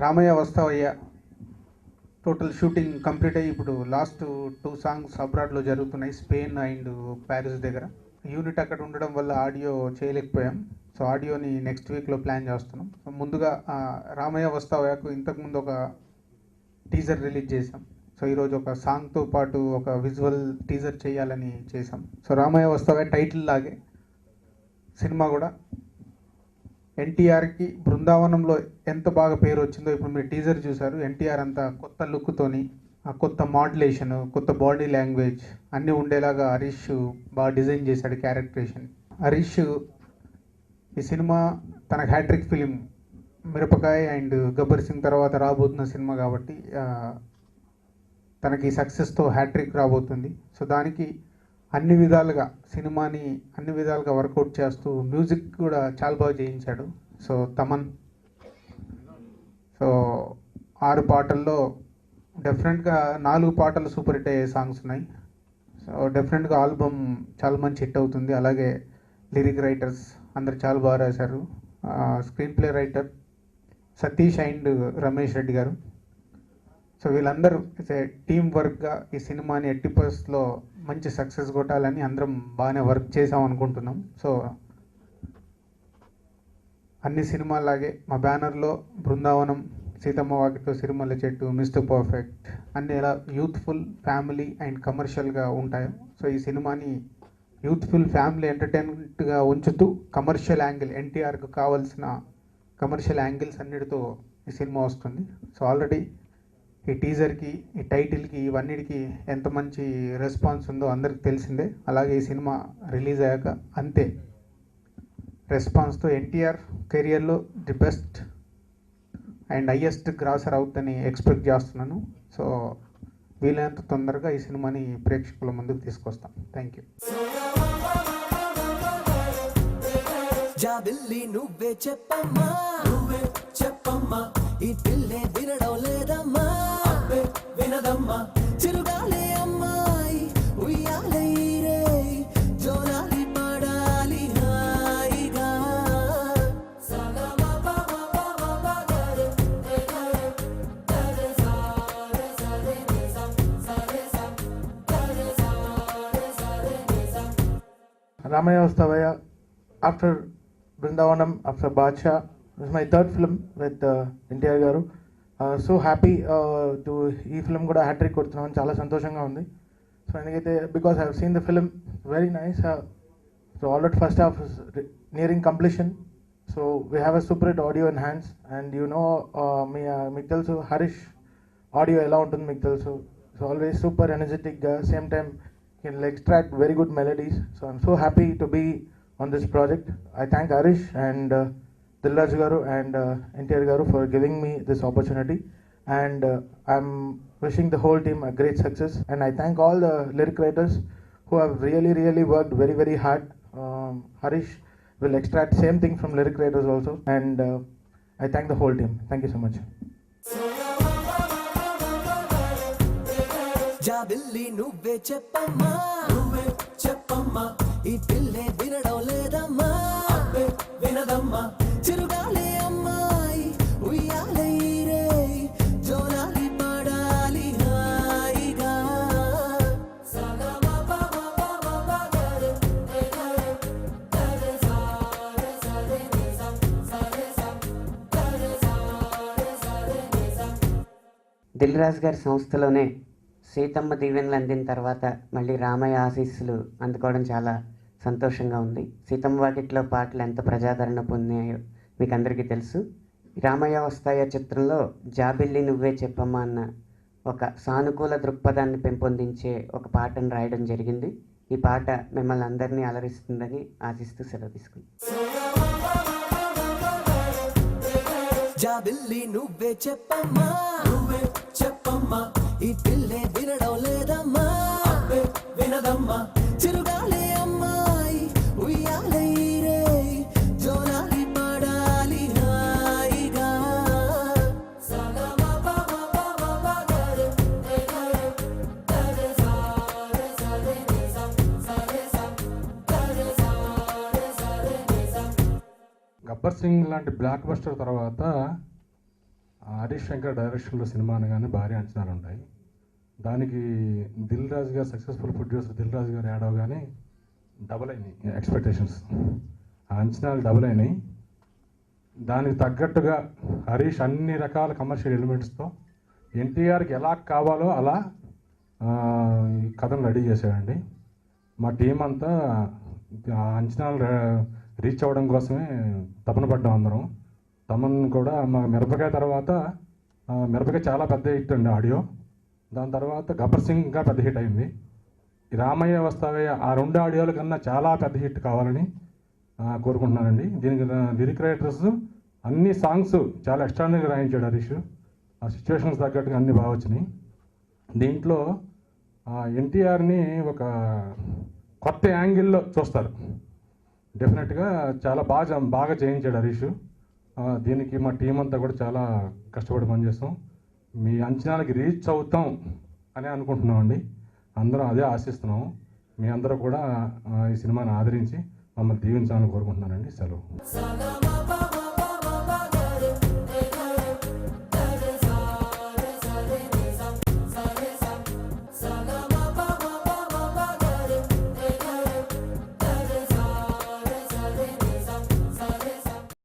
Ramayya Vasthavayya total shooting complete అయ్యి ఇప్పుడు last 2 songs అబ్రాడ్లో జరుగుతున్నాయి, స్పెయిన్ అండ్ ప్యారిస్ దగ్గర. యూనిట్ అక్కడ ఉండడం వల్ల ఆడియో చేయలేకపోయాం. సో ఆడియోని నెక్స్ట్ వీక్లో ప్లాన్ చేస్తున్నాం. సో ముందుగా రామయ్య వస్తావయ్యకు ఇంతకుముందు ఒక టీజర్ రిలీజ్ చేసాం. సో ఈరోజు ఒక సాంగ్తో పాటు ఒక విజువల్ టీజర్ చేయాలని చేసాం. సో రామయ్య వస్తావయ్య టైటిల్ లాగే సినిమా కూడా ఎన్టీఆర్కి బృందావనంలో ఎంత బాగా పేరు వచ్చిందో ఇప్పుడు మీరు టీజర్ చూశారు. ఎన్టీఆర్ అంతా కొత్త లుక్తోని, ఆ కొత్త మాడ్యులేషన్, కొత్త బాడీ లాంగ్వేజ్ అన్నీ ఉండేలాగా హరీష్ బాగా డిజైన్ చేశాడు క్యారెక్టరేషన్. హరీష్ ఈ సినిమా తన హ్యాట్రిక్ ఫిలిం మిరపకాయ అండ్ గబ్బర్ సింగ్ తర్వాత రాబోతున్న సినిమా కాబట్టి తనకి సక్సెస్తో హ్యాట్రిక్ రాబోతుంది. సో దానికి అన్ని విధాలుగా సినిమాని అన్ని విధాలుగా వర్కౌట్ చేస్తూ మ్యూజిక్ కూడా చాలా బాగా చేయించాడు. సో తమన్ 6 పాటల్లో డెఫినెట్గా 4 పాటలు సూపర్ హిట్ అయ్యే సాంగ్స్ ఉన్నాయి. సో డెఫినెట్గా ఆల్బమ్ చాలా మంచి హిట్ అవుతుంది. అలాగే లిరిక్ రైటర్స్ అందరు చాలా బాగా రాశారు. Screen play writer Satish and Ramesh Reddy గారు. సో వీళ్ళందరూ టీమ్ వర్క్గా ఈ సినిమాని 80% మంచి సక్సెస్ కొట్టాలని అందరం బాగానే వర్క్ చేసాం అనుకుంటున్నాం. సో అన్ని సినిమాలాగే మా బ్యానర్లో బృందావనం, సీతమ్మ వాకిట్లో సిరిమల్ల చెట్టు, మిస్టర్ పర్ఫెక్ట్ అన్ని ఎలా యూత్ఫుల్, ఫ్యామిలీ అండ్ కమర్షియల్గా ఉంటాయో సో ఈ సినిమాని యూత్ఫుల్, ఫ్యామిలీ ఎంటర్టైన్మెంట్గా ఉంచుతూ కమర్షియల్ యాంగిల్, ఎన్టీఆర్కు కావాల్సిన కమర్షియల్ యాంగిల్స్ అన్నిటితో ఈ సినిమా వస్తుంది. సో ఆల్రెడీ ఈ టీజర్కి, ఈ టైటిల్కి, ఇవన్నిటికి ఎంత మంచి రెస్పాన్స్ ఉందో అందరికి తెలిసిందే. అలాగే ఈ సినిమా రిలీజ్ అయ్యాక అంతే రెస్పాన్స్తో ఎన్టీఆర్ కెరియర్లో the best and highest grosser అవుతుందని ఎక్స్పెక్ట్ చేస్తున్నాను. సో వీలైనంత తొందరగా ఈ సినిమాని ప్రేక్షకుల ముందుకు తీసుకొస్తాం. Thank you. జాబిల్లి నువ్వే చెప్పమ్మా, నువ్వే చెప్పమ్మా, ఈ పిల్లే వినడం లేదమ్మా, వినదమ్మా, చిరుగాలే అమ్మాయి ఉయ్యాలే రే, జోరాలి పాడాలి హాయిగా. Ramaya Vastavaya, after Brindavanam, after Badshah, this is my third film with India Garu. So happy to ee film kuda hat trick kodutunnanu, chaala santoshanga undi. So endukante because I have seen the film, very nice. So already first half is nearing completion. So we have a super hit audio in hands, and you know meeku telusu Harish audio ela untundi meeku telusu. So always super energetic, same time can extract very good melodies. So I'm so happy to be on this project. I thank Harish and Dilraj Garu and NTR Garu for giving me this opportunity, and I'm wishing the whole team a great success. And I thank all the lyric writers who have really worked very hard. Harish will extract same thing from lyric writers also, and I thank the whole team. Thank you so much. జాబిల్లి నువ్వే చెప్పమ్మా, నువ్వే చెప్పమ్మా, ఈ పిల్లే వినడం లేదమ్మా, వినదమ్మా, చిరుగాలే అమ్మాయి ఉయ్యాలే రే, జోరాలి పాడాలి హాయిగా. దిల్ రాజు గారి సంస్థలోనే సీతమ్మ దీవెనలు అందిన తర్వాత మళ్ళీ రామయ్య ఆశీస్సులు అందుకోవడం చాలా సంతోషంగా ఉంది. సీతమ్మ వాకిట్లో పాటలు ఎంత ప్రజాదరణ పొందాయో మీకు అందరికీ తెలుసు. రామయ్య వస్తాయ చిత్రంలో జాబిల్లి నువ్వే చెప్పమ్మా అన్న ఒక సానుకూల దృక్పథాన్ని పెంపొందించే ఒక పాటను రాయడం జరిగింది. ఈ పాట మిమ్మల్ని అందరినీ అలరిస్తుందని ఆశిస్తూ సెలవు తీసుకుంది. జాబిల్లి నువ్వే చెప్పమ్మా, నువ్వే చెప్పమ్మా, ఈ పిల్లే వినడం లేదమ్మా, వినదమ్మా, చిరుగాలే అమ్మాయి ఉయ్యాలే రే, జోరాలి పాడాలి హాయిగా. గబ్బర్ సింగ్ లాంటి బ్లాక్ బస్టర్ తర్వాత హరీష్ శంకర్ డైరెక్షన్లో సినిమా అనగానే భారీ అంచనాలు ఉంటాయి. దానికి దిల్ రాజు గారు సక్సెస్ఫుల్ ప్రొడ్యూసర్ దిల్ రాజు గారు యాడ్ అవగానే డబుల్ అయినాయి ఎక్స్పెక్టేషన్స్. ఆ అంచనాలు డబుల్ అయినాయి. దానికి తగ్గట్టుగా హరీష్ అన్ని రకాల కమర్షియల్ ఎలిమెంట్స్తో ఎన్టీఆర్కి ఎలా కావాలో అలా ఈ కథను రెడీ చేశాడండి. మా టీం అంతా ఆ అంచనాలు రీచ్ అవ్వడం కోసమే తపన పడ్డాం అందరం. తమన్ కూడా మా మిరపకాయ తర్వాత మిరపకాయ చాలా పెద్ద హిట్ అండి ఆడియో. దాని తర్వాత గబ్బర్ సింగ్ ఇంకా పెద్ద హిట్ అయింది. ఈ రామయ్య వస్తావయ్య ఆ 2 ఆడియోల కన్నా చాలా పెద్ద హిట్ కావాలని కోరుకుంటున్నానండి. దీనికి లిరిక్ రైటర్స్ అన్ని సాంగ్స్ చాలా ఎక్స్ట్రాడినరీగా రాయించాడు హరీష్. ఆ సిచ్యువేషన్స్ తగ్గట్టుగా అన్నీ బాగా వచ్చినాయి. దీంట్లో ఎన్టీఆర్ని ఒక కొత్త యాంగిల్లో చూస్తారు. డెఫినెట్గా చాలా బాగా చేయించాడు హరీష్. దీనికి మా టీం అంతా కూడా చాలా కష్టపడి పనిచేస్తాం. మీ అంచనాలకి రీచ్ అవుతాం అని అనుకుంటున్నామండి. అందరం అదే ఆశిస్తున్నాము. మీ అందరూ కూడా ఈ సినిమాని ఆదరించి మమ్మల్ని దీవించాలని కోరుకుంటున్నానండి. సెలవు.